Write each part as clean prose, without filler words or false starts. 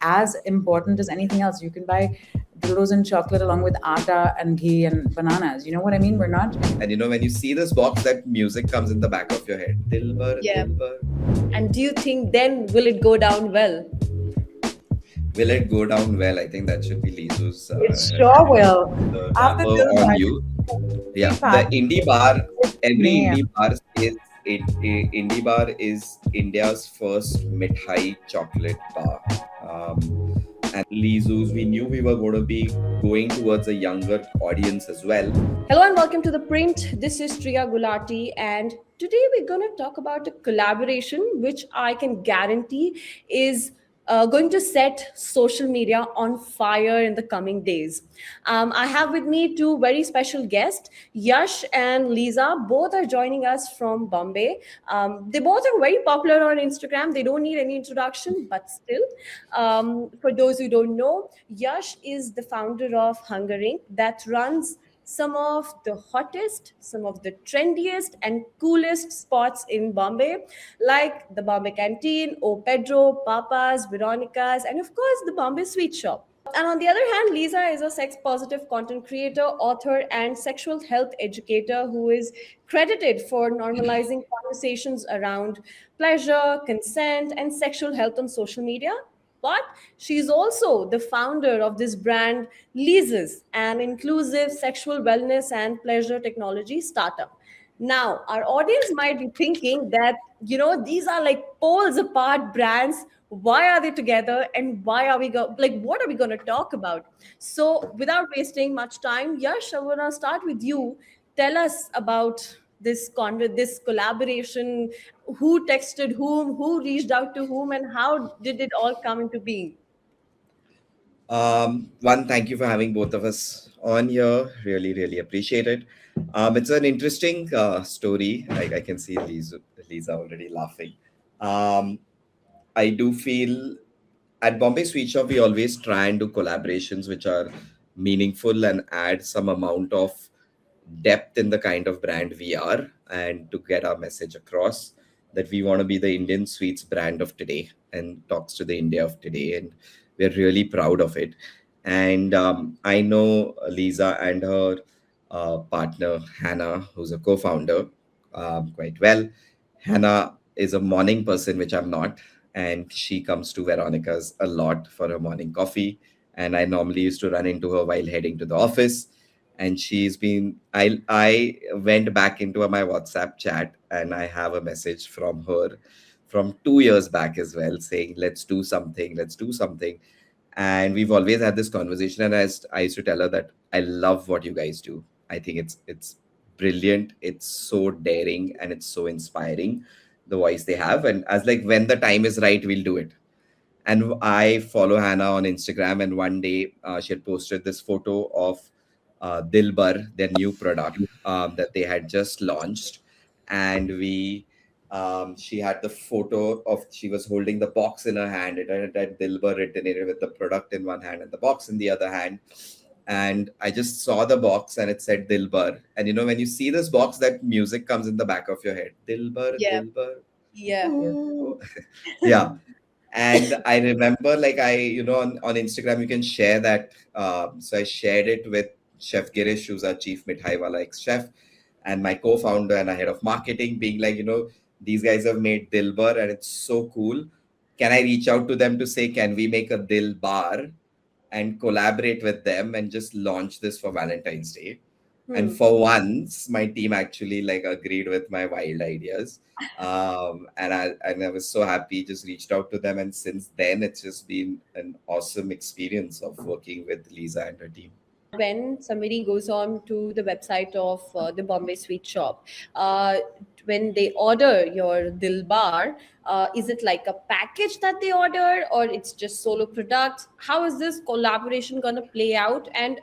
as important as anything else. You can buy dildos and chocolate along with atta and ghee and bananas. You know what I mean? We're not. And when you see this box, that music comes in the back of your head. Dilbar, Yeah. Dilbar. And do you think then will it go down well? Will it go down well? I think that should be Leezu's It sure will. the After rapper on Dilbar, you. we Yeah, the pass indie bar. Every May. indie bar is indie bar is India's first Mitai chocolate bar. And Leezu's, we knew we were going to be going towards a younger audience as well. Hello and welcome to The Print. This is Triya Gulati, and today we're going to talk about a collaboration which I can guarantee is going to set social media on fire in the coming days. I have with me two very special guests, Yash and Lisa. Both are joining us from Bombay. They both are very popular on Instagram. They don't need any introduction, but still, for those who don't know, Yash is the founder of Hunger Inc. that runs some of the hottest, some of the trendiest and coolest spots in Bombay, like the Bombay Canteen, O Pedro, Papa's, Veronica's, and of course the Bombay Sweet Shop. And on the other hand, Lisa is a sex positive content creator, author, and sexual health educator who is credited for normalizing conversations around pleasure, consent, and sexual health on social media. But she's also the founder of this brand, Leezus, an inclusive sexual wellness and pleasure technology startup. Now, our audience might be thinking that, these are like poles apart brands. Why are they together? And why are we what are we going to talk about? So, without wasting much time, Yash, I want to start with you. Tell us about this collaboration. Who texted whom? Who reached out to whom? And how did it all come into being? One, thank you for having both of us on here. Really, really appreciate it. It's an interesting story. I can see Lisa already laughing. Um, I do feel at Bombay Sweet Shop, we always try and do collaborations which are meaningful and add some amount of depth in the kind of brand we are, and to get our message across that we want to be the Indian sweets brand of today and talks to the India of today. And we're really proud of it. And I know Lisa and her partner, Hannah, who's a co founder, quite well. Hannah is a morning person, which I'm not. And she comes to Veronica's a lot for her morning coffee. And I normally used to run into her while heading to the office. And she's been, I went back into my WhatsApp chat, and I have a message from her from 2 years back as well, saying, let's do something, let's do something. And we've always had this conversation. And I used to tell her that I love what you guys do. I think it's brilliant. It's so daring and it's so inspiring, the voice they have. And as like, when the time is right, we'll do it. And I follow Hannah on Instagram, and one day she had posted this photo of Dilbar, their new product that they had just launched. And she had the photo of, she was holding the box in her hand. It had Dilbar written in it with the product in one hand and the box in the other hand. And I just saw the box and it said Dilbar. And when you see this box, that music comes in the back of your head. Dilbar, Yeah. Dilbar. Yeah. Ooh. Yeah. And I remember, like, on Instagram, you can share that. So I shared it with Chef Girish, who's our chief Mithai Wala ex-chef, and my co-founder and our head of marketing, being like, these guys have made Dilbar and it's so cool. Can I reach out to them to say, can we make a Dil bar and collaborate with them and just launch this for Valentine's Day? And for once, my team actually like agreed with my wild ideas. And I was so happy, just reached out to them. And since then, it's just been an awesome experience of working with Lisa and her team. When somebody goes on to the website of the Bombay Sweet Shop, when they order your Dilbar, is it like a package that they order, or it's just solo products? How is this collaboration going to play out? And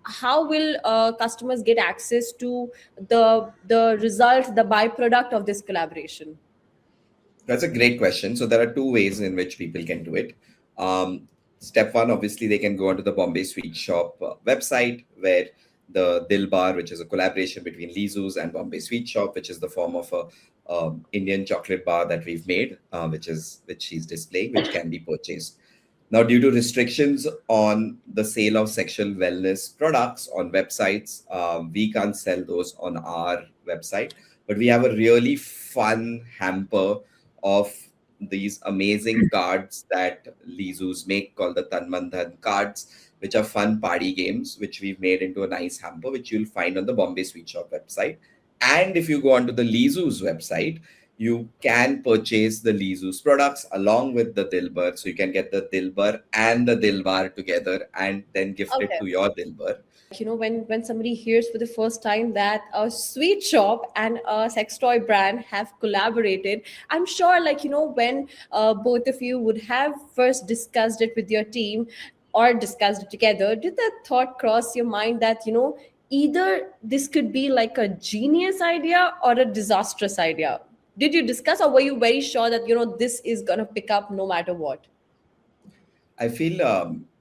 how will customers get access to the result, the byproduct of this collaboration? That's a great question. So there are two ways in which people can do it. Step one, obviously, they can go onto the Bombay Sweet Shop website, where the Dilbar, which is a collaboration between Leezu's and Bombay Sweet Shop, which is the form of a Indian chocolate bar that we've made, which she's displaying, which can be purchased. Now, due to restrictions on the sale of sexual wellness products on websites, we can't sell those on our website. But we have a really fun hamper of these amazing cards that Leezu's make called the Tann cards, which are fun party games, which we've made into a nice hamper, which you'll find on the Bombay Sweet Shop website. And if you go onto the Leezu's website, you can purchase the Leezu's products along with the Dilbar. So you can get the Dilbar and the Dilbar together and then gift it Okay. to your Dilbar. When somebody hears for the first time that a sweet shop and a sex toy brand have collaborated, I'm sure, when both of you would have first discussed it with your team or discussed it together, did that thought cross your mind that either this could be like a genius idea or a disastrous idea? Did you discuss, or were you very sure that this is gonna pick up no matter what? I feel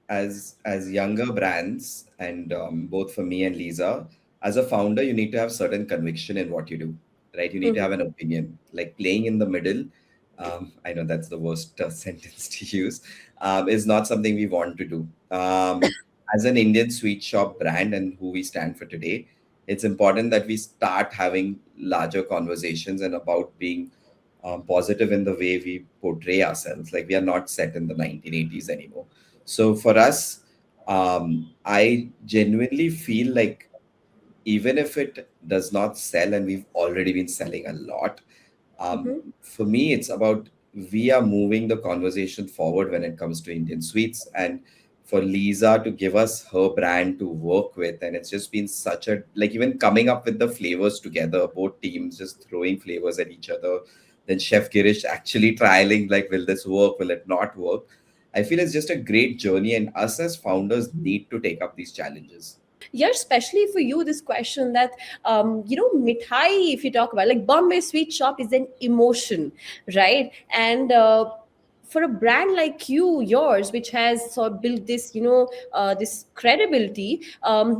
as younger brands, and both for me and Lisa, as a founder, you need to have certain conviction in what you do, right? You need to have an opinion. Like playing in the middle, I know that's the worst sentence to use, is not something we want to do. As an Indian sweet shop brand and who we stand for today, it's important that we start having larger conversations and about being positive in the way we portray ourselves. Like we are not set in the 1980s anymore. So for us, I genuinely feel like even if it does not sell, and we've already been selling a lot, for me, it's about we are moving the conversation forward when it comes to Indian sweets. And for Lisa to give us her brand to work with, and it's just been such a like even coming up with the flavors together, both teams just throwing flavors at each other. Then Chef Girish actually trialing like, will this work? Will it not work? I feel it's just a great journey, and us as founders need to take up these challenges. Yeah, especially for you, this question that Mitai, if you talk about, like, Bombay Sweet Shop is an emotion, right? And for a brand like yours, which has sort of built this, this credibility,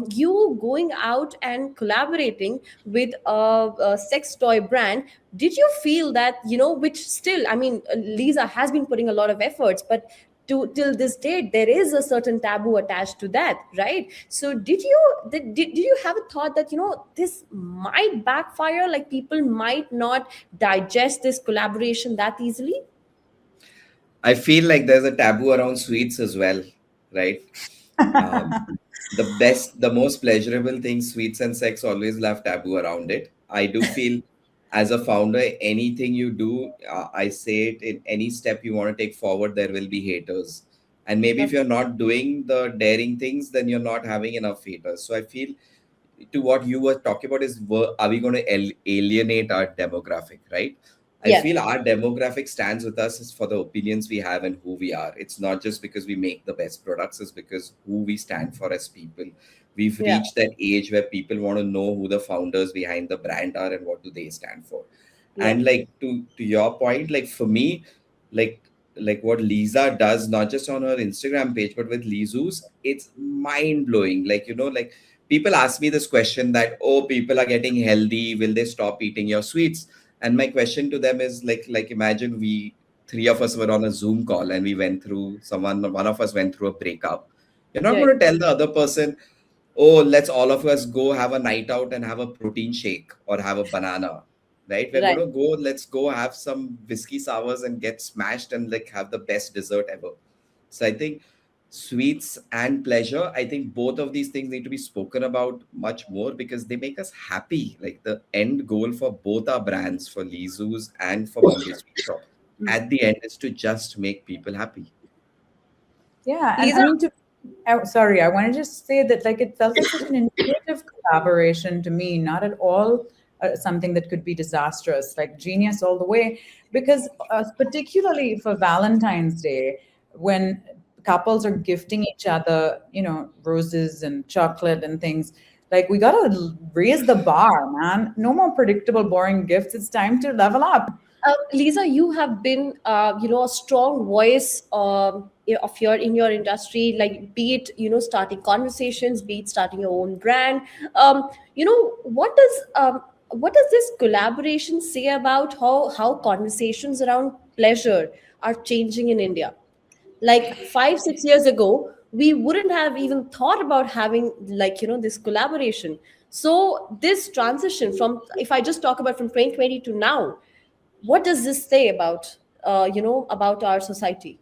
you going out and collaborating with a sex toy brand, did you feel that, which still, I mean, Lisa has been putting a lot of efforts, but till this date there is a certain taboo attached to that, right? So did you have a thought that this might backfire, like people might not digest this collaboration that easily? I feel like there's a taboo around sweets as well, right? Um, the most pleasurable thing, sweets and sex, always will have taboo around it. I do feel as a founder, anything you do, I say it, in any step you want to take forward, there will be haters. And maybe if Okay. you're not doing the daring things, then you're not having enough haters. So I feel to what you were talking about is are we going to alienate our demographic, right? I Yes. feel our demographic stands with us is for the opinions we have and who we are. It's not just because we make the best products, it's because who we stand for as people. We've Yeah. reached that age where people want to know who the founders behind the brand are and what do they stand for. Yeah. And like to your point, like for me, like like what Lisa does, not just on her Instagram page, but with Leezu's, it's mind blowing. Like, like people ask me this question that, oh, people are getting healthy, will they stop eating your sweets? And my question to them is like imagine we three of us were on a Zoom call and we went through one of us went through a breakup. You're not Yeah. going to tell the other person, oh, let's all of us go have a night out and have a protein shake or have a banana, right? We're going Right. to go, let's go have some whiskey sours and get smashed and like have the best dessert ever. So I think sweets and pleasure, I think both of these things need to be spoken about much more because they make us happy. Like the end goal for both our brands, for Leezu's and for Bombay Sweet Shop, at the end is to just make people happy. Yeah, and I Lisa. mean, sorry, I want to just say that like it felt like such an intuitive collaboration to me, not at all something that could be disastrous, like genius all the way. Because particularly for Valentine's Day, when couples are gifting each other, roses and chocolate and things, like we gotta raise the bar, man. No more predictable, boring gifts. It's time to level up. Lisa, you have been, a strong voice of your in your industry, like be it starting conversations, be it starting your own brand. What does this collaboration say about how conversations around pleasure are changing in India? Like 5 6 years ago, we wouldn't have even thought about having, like, this collaboration. So this transition from, if I just talk about from 2020 to now, what does this say about, about our society?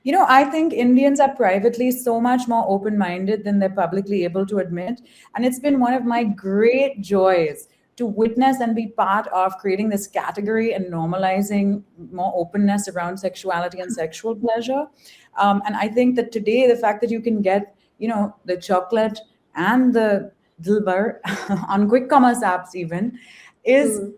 I think Indians are privately so much more open minded than they're publicly able to admit. And it's been one of my great joys to witness and be part of creating this category and normalizing more openness around sexuality and sexual pleasure. And I think that today, the fact that you can get, the chocolate and the Dilbar on quick commerce apps, even, is Hmm.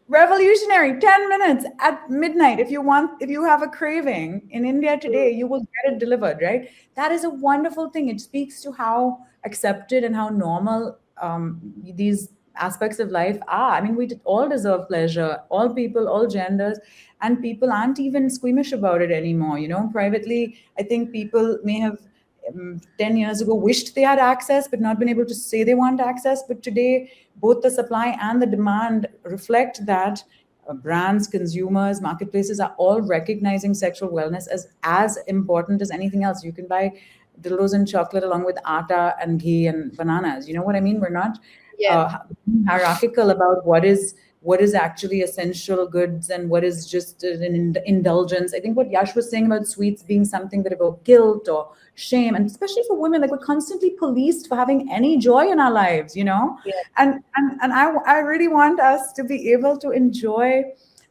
revolutionary. 10 minutes at midnight. If you have a craving in India today, you will get it delivered, right? That is a wonderful thing. It speaks to how accepted and how normal these aspects of life are. I mean, all deserve pleasure, all people, all genders, and people aren't even squeamish about it anymore. Privately, I think people may have 10 years ago wished they had access but not been able to say they want access. But today, both the supply and the demand reflect that brands, consumers, marketplaces are all recognizing sexual wellness as important as anything else. You can buy dildos and chocolate along with atta and ghee and bananas. You know what I mean? We're not Yeah. hierarchical about what is actually essential goods and what is just an indulgence. I think what Yash was saying about sweets being something that evoke guilt or shame, and especially for women, like we're constantly policed for having any joy in our lives, Yeah. and I really want us to be able to enjoy,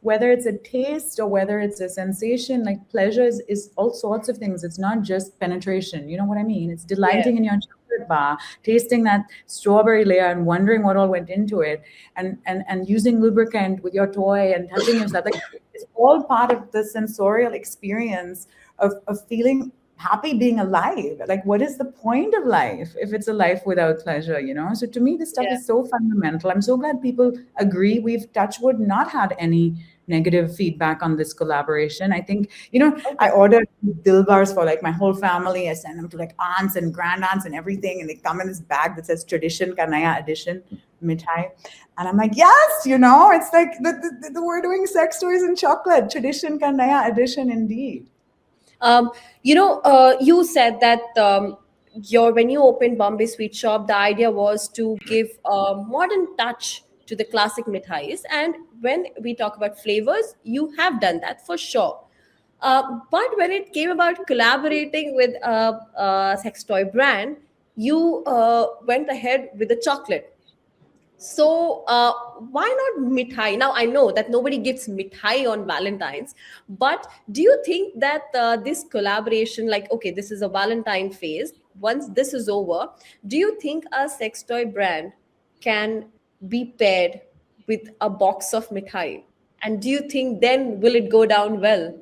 whether it's a taste or whether it's a sensation. Like pleasure is all sorts of things. It's not just penetration. You know what I mean? It's Yeah. delighting in your chocolate bar, tasting that strawberry layer and wondering what all went into it, and using lubricant with your toy and touching yourself. Like it's all part of the sensorial experience of feeling happy being alive. Like what is the point of life if it's a life without pleasure? So to me, this stuff Yeah. is so fundamental. I'm so glad people agree. We've, touch wood, not had any negative feedback on this collaboration. I think, I Okay. ordered Dilbars for like my whole family. I send them to like aunts and grandaunts and everything, and they come in this bag that says Tradition Ka Naya Edition Mitai. And I'm like, yes, it's like we're doing sex toys and chocolate. Tradition Ka Naya Edition, indeed. Um, you said that, when you opened Bombay Sweet Shop, the idea was to give a modern touch to the classic mithais. And when we talk about flavors, you have done that for sure. But when it came about collaborating with a sex toy brand, you went ahead with the chocolate. So why not mithai? Now I know that nobody gives mithai on Valentine's, but do you think that this collaboration, like, okay, this is a Valentine phase. Once this is over, do you think a sex toy brand can be paired with a box of mithai? And do you think then will it go down well?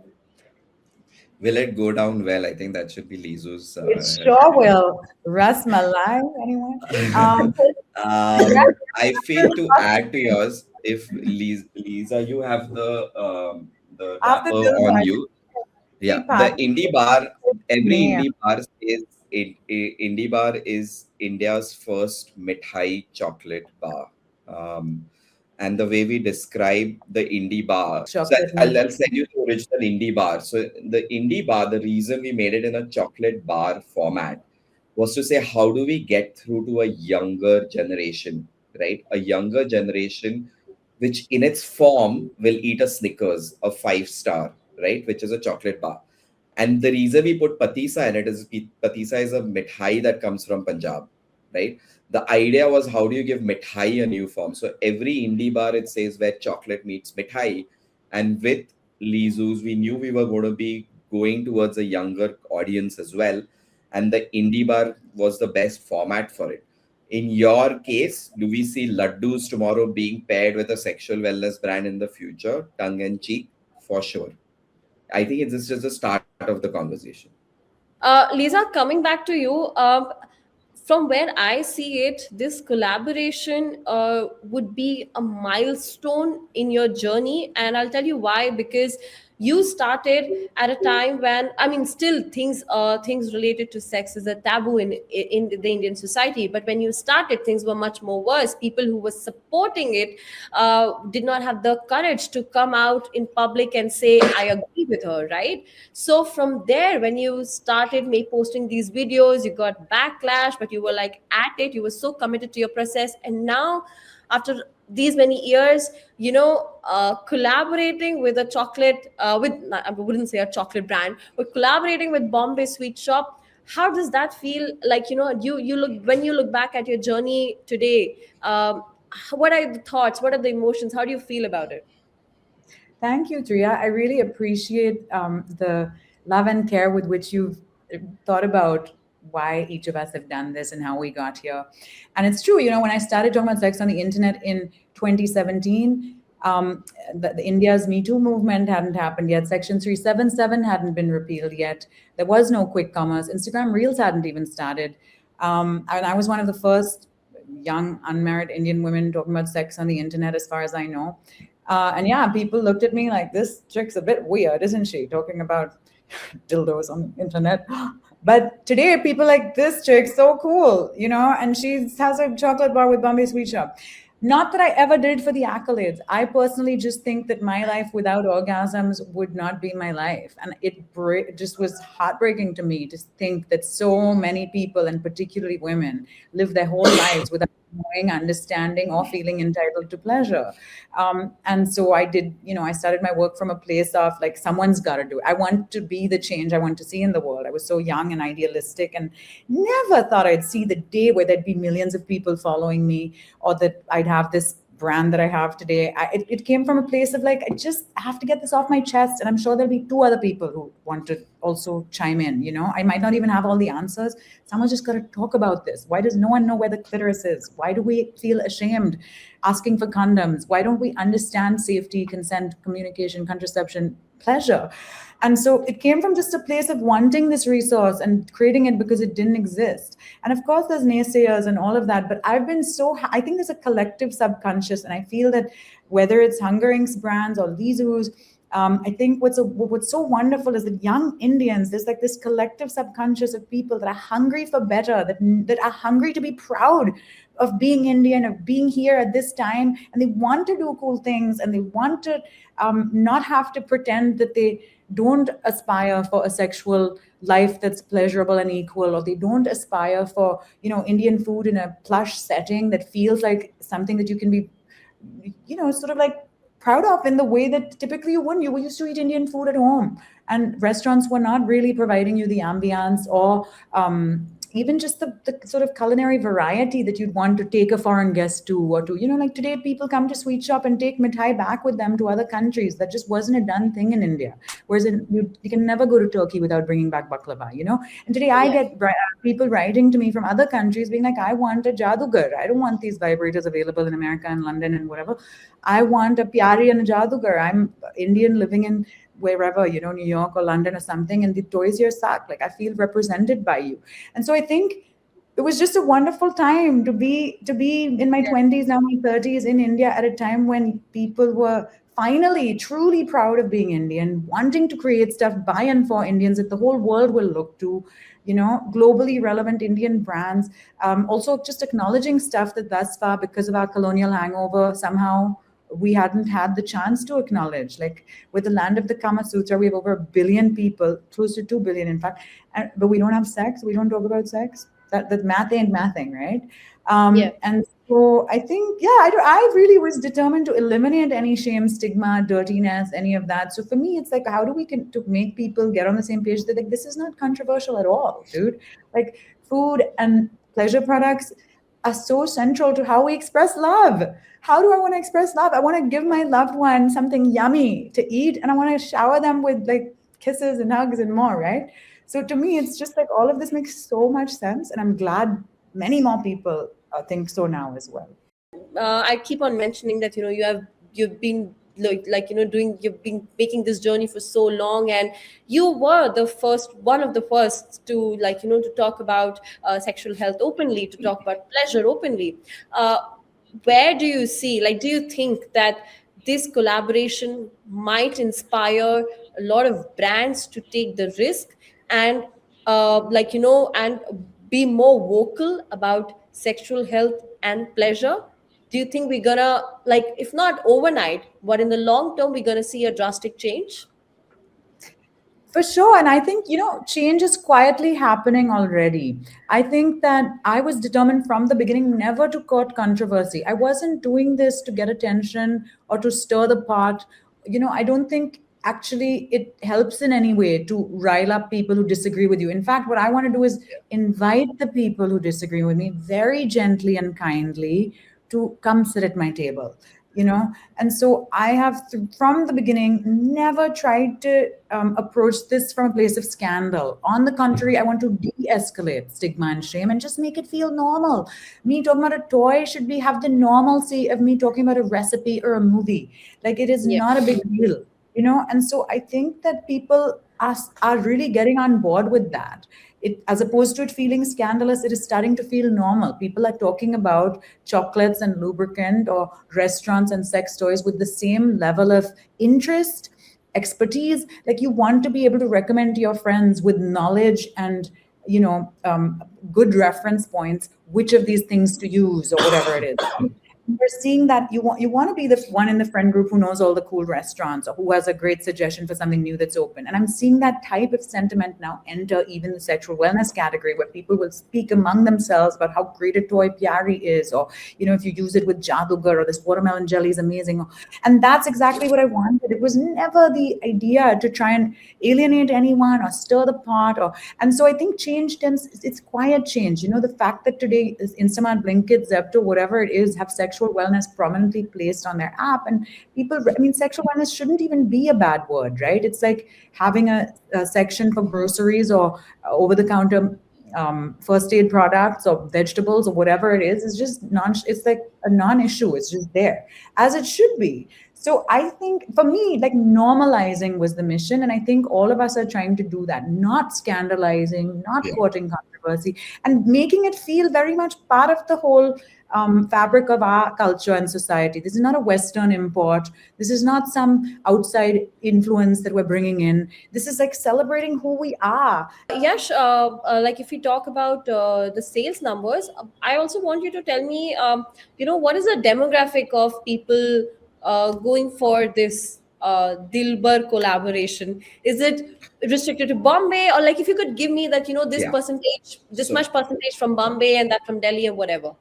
Will it go down well? I think that should be Leezu's It sure will. Ras Malai, anyone? I feel to add to yours, if Lisa, you have the After wrapper on Dilbar, you. Yeah, three the parts. indie bar. Every Name. indie bar is indie bar is India's first mithai chocolate bar. Um, and the way we describe the indie bar. So Chocolate I'll milk. send you the original indie bar. So the indie bar, the reason we made it in a chocolate bar format was to say how do we get through to a younger generation, right? A younger generation which in its form will eat a Snickers, a 5 star, right? Which is a chocolate bar. And the reason we put patisa in it is patisa is a mithai that comes from Punjab, right? The idea was how do you give mithai a new form? So every indie bar it says where chocolate meets mithai. And with Leezu's, we knew we were going to be going towards a younger audience as well. And the indie bar was the best format for it. In your case, do we see laddus tomorrow being paired with a sexual wellness brand in the future? Tongue and cheek, for sure. I think it's just the start of the conversation. Lisa, coming back to you, from where I see it, this collaboration would be a milestone in your journey. And I'll tell you why, because you started at a time when, I mean, still things related to sex is a taboo in the Indian society, but when you started, things were much more worse. People who were supporting it did not have the courage to come out in public and say, I agree with her, right? So from there, when you started posting these videos, you got backlash, but you were like at it, you were so committed to your process. And now, after these many years, collaborating with a chocolate, I wouldn't say a chocolate brand, but collaborating with Bombay Sweet Shop, how does that feel? Like, you look, when you look back at your journey today, what are the thoughts, what are the emotions, how do you feel about it? Thank you, Tria. I really appreciate the love and care with which you've thought about why each of us have done this and how we got here. And it's true, when I started talking about sex on the internet in 2017, the India's Me Too movement hadn't happened yet. Section 377 hadn't been repealed yet. There was no quick commerce. Instagram Reels hadn't even started. And I was one of the first young, unmarried Indian women talking about sex on the internet, as far as I know. And yeah, people looked at me like, this chick's a bit weird, isn't she? Talking about dildos on the internet. But today, people like, this chick's so cool, and she has a chocolate bar with Bombay Sweet Shop. Not that I ever did it for the accolades. I personally just think that my life without orgasms would not be my life. And it just was heartbreaking to me to think that so many people, and particularly women, live their whole lives without knowing, understanding, or feeling entitled to pleasure. And so I started my work from a place of like, someone's got to do it. I want to be the change I want to see in the world. I was so young and idealistic and never thought I'd see the day where there'd be millions of people following me, or that I'd have this brand that I have today. It came from a place of like, I just have to get this off my chest. And I'm sure there'll be two other people who want to also chime in. I might not even have all the answers. Someone's just got to talk about this. Why does no one know where the clitoris is? Why do we feel ashamed asking for condoms? Why don't we understand safety, consent, communication, contraception, pleasure? And so it came from just a place of wanting this resource and creating it because it didn't exist. And of course, there's naysayers and all of that. But I think there's a collective subconscious. And I feel that whether it's Hunger Inc.'s brands or Leezu's, I think what's so wonderful is that young Indians, there's like this collective subconscious of people that are hungry for better, that are hungry to be proud of being Indian, of being here at this time, and they want to do cool things, and they want to not have to pretend that they don't aspire for a sexual life that's pleasurable and equal, or they don't aspire for Indian food in a plush setting that feels like something that you can be sort of like proud of in the way that typically you wouldn't. You used to eat Indian food at home, and restaurants were not really providing you the ambiance or even just the sort of culinary variety that you'd want to take a foreign guest to, or to, like today people come to Sweet Shop and take Mitai back with them to other countries. That just wasn't a done thing in India. Whereas you can never go to Turkey without bringing back baklava, And today I get people writing to me from other countries being like, I want a jadugar. I don't want these vibrators available in America and London and whatever. I want a pyari and a jadugar. I'm Indian living in wherever, New York or London or something, and the toys here suck. Like, I feel represented by you. And so I think it was just a wonderful time to be in my 20s, now my 30s, in India at a time when people were finally truly proud of being Indian, wanting to create stuff by and for Indians that the whole world will look to, globally relevant Indian brands. Also just acknowledging stuff that thus far, because of our colonial hangover, somehow we hadn't had the chance to acknowledge. Like, with the land of the Kama Sutra, we have over 1 billion people, close to 2 billion, in fact, but we don't have sex. We don't talk about sex. That math ain't mathing, right? And so I think, I really was determined to eliminate any shame, stigma, dirtiness, any of that. So for me, it's like, how do we to make people get on the same page that, like, this is not controversial at all, dude. Like, food and pleasure products are so central to how we express love. How do I want to express love? I want to give my loved one something yummy to eat, and I want to shower them with like kisses and hugs and more, right? So to me, it's just like all of this makes so much sense, and I'm glad many more people think so now as well. I keep on mentioning that you've been you've been making this journey for so long, and you were one of the first to to talk about sexual health openly, to talk about pleasure openly. Where do you see, do you think that this collaboration might inspire a lot of brands to take the risk and and be more vocal about sexual health and pleasure? Do you think we're gonna, like, if not overnight, but in the long term, we're gonna see a drastic change? For sure. And I think, change is quietly happening already. I think that I was determined from the beginning never to court controversy. I wasn't doing this to get attention or to stir the pot. I don't think actually it helps in any way to rile up people who disagree with you. In fact, what I want to do is invite the people who disagree with me very gently and kindly to come sit at my table. And so I have from the beginning never tried to approach this from a place of scandal. On the contrary, I want to de-escalate stigma and shame and just make it feel normal. Me talking about a toy should be have the normalcy of me talking about a recipe or a movie. Like, it is Yeah. not a big deal. And so I think that people are really getting on board with that. As opposed to it feeling scandalous, it is starting to feel normal. People are talking about chocolates and lubricant, or restaurants and sex toys, with the same level of interest, expertise. Like, you want to be able to recommend to your friends with knowledge and good reference points which of these things to use, or whatever it is. You're seeing that you want to be the one in the friend group who knows all the cool restaurants, or who has a great suggestion for something new that's open. And I'm seeing that type of sentiment now enter even the sexual wellness category, where people will speak among themselves about how great a toy Pyari is, or if you use it with Jadugar, or this watermelon jelly is amazing. And that's exactly what I wanted. It was never the idea to try and alienate anyone or stir the pot. And so I think change it's quiet change. The fact that today is Instamart, Blinkit, Zepto, whatever it is, have sexual wellness prominently placed on their app. And sexual wellness shouldn't even be a bad word, right? It's like having a section for groceries, or over the counter first aid products or vegetables or whatever it is. It's just it's like a non-issue. It's just there, as it should be. So I think for me, like, normalizing was the mission. And I think all of us are trying to do that, not scandalizing, not courting controversy, and making it feel very much part of the whole fabric of our culture and society. This is not a Western import. This is not some outside influence that we're bringing in. This is like celebrating who we are. Yash, like, if we talk about the sales numbers, I also want you to tell me, what is the demographic of people going for this Dilbar collaboration? Is it restricted to Bombay, or, like, if you could give me that, this Yeah. percentage, this So, much percentage from Bombay and that from Delhi, or whatever?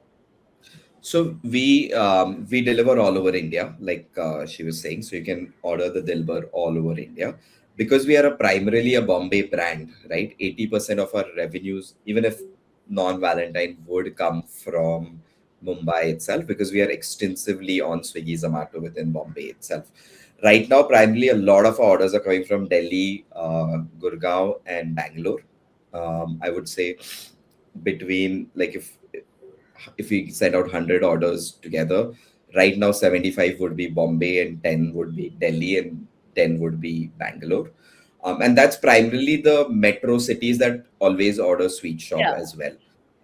So we deliver all over India, like she was saying. So you can order the Dilbar all over India, because we are primarily a Bombay brand, right? 80% of our revenues, even if non-Valentine, would come from Mumbai itself, because we are extensively on Swiggy, Zomato within Bombay itself. Right now, primarily a lot of our orders are coming from Delhi, Gurgaon, and Bangalore. I would say between, like, if we send out 100 orders together, right now 75 would be Bombay, and 10 would be Delhi, and 10 would be Bangalore. And that's primarily the metro cities that always order Sweet Shop Yeah. as well.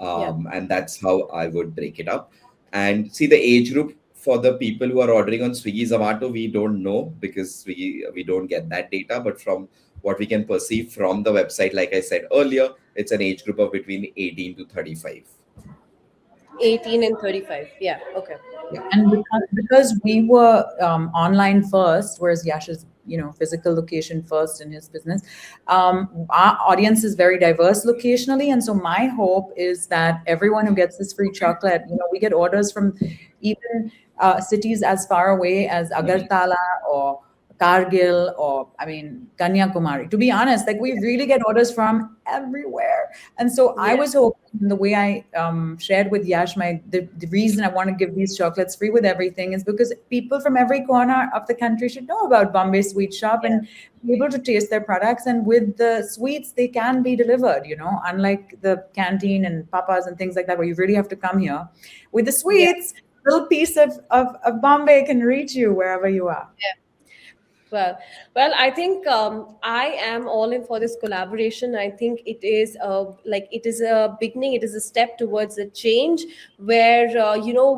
Yeah. And that's how I would break it up. And see, the age group for the people who are ordering on Swiggy, Zomato, we don't know, because we don't get that data. But from what we can perceive from the website, like I said earlier, it's an age group of between 18 to 35. 18 and 35. Yeah. Okay. Yeah. And because we were online first, whereas Yash is, physical location first in his business, our audience is very diverse locationally. And so my hope is that everyone who gets this free chocolate, we get orders from even cities as far away as Agartala, or Kargil, or Kanyakumari. To be honest, like, we really get orders from everywhere. And so I was hoping, the way I shared with Yash, the reason I want to give these chocolates free with everything is because people from every corner of the country should know about Bombay Sweet Shop and be able to taste their products. And with the sweets, they can be delivered, unlike the canteen and papas and things like that, where you really have to come here. With the sweets, little piece of Bombay can reach you wherever you are. Well, well, I think I am all in for this collaboration. I think it is it is a beginning. It is a step towards a change where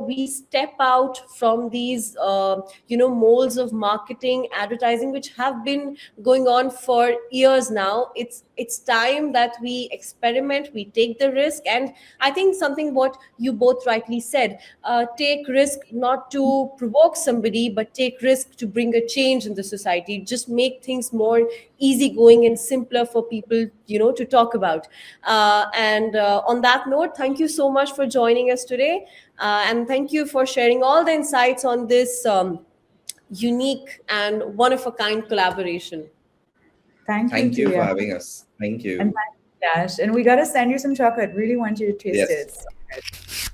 we step out from these molds of marketing, advertising, which have been going on for years now. It's time that we experiment, we take the risk, and I think something what you both rightly said, take risk not to provoke somebody, but take risk to bring a change in the society, just make things more easygoing and simpler for people to talk about. And On that note, thank you so much for joining us today, and thank you for sharing all the insights on this unique and one of a kind collaboration. Thank you, Thank you for Tia. having us. Thank And you. thank you, Dash. And we got to send you some chocolate. Really want you to taste Yes. it. It's so good.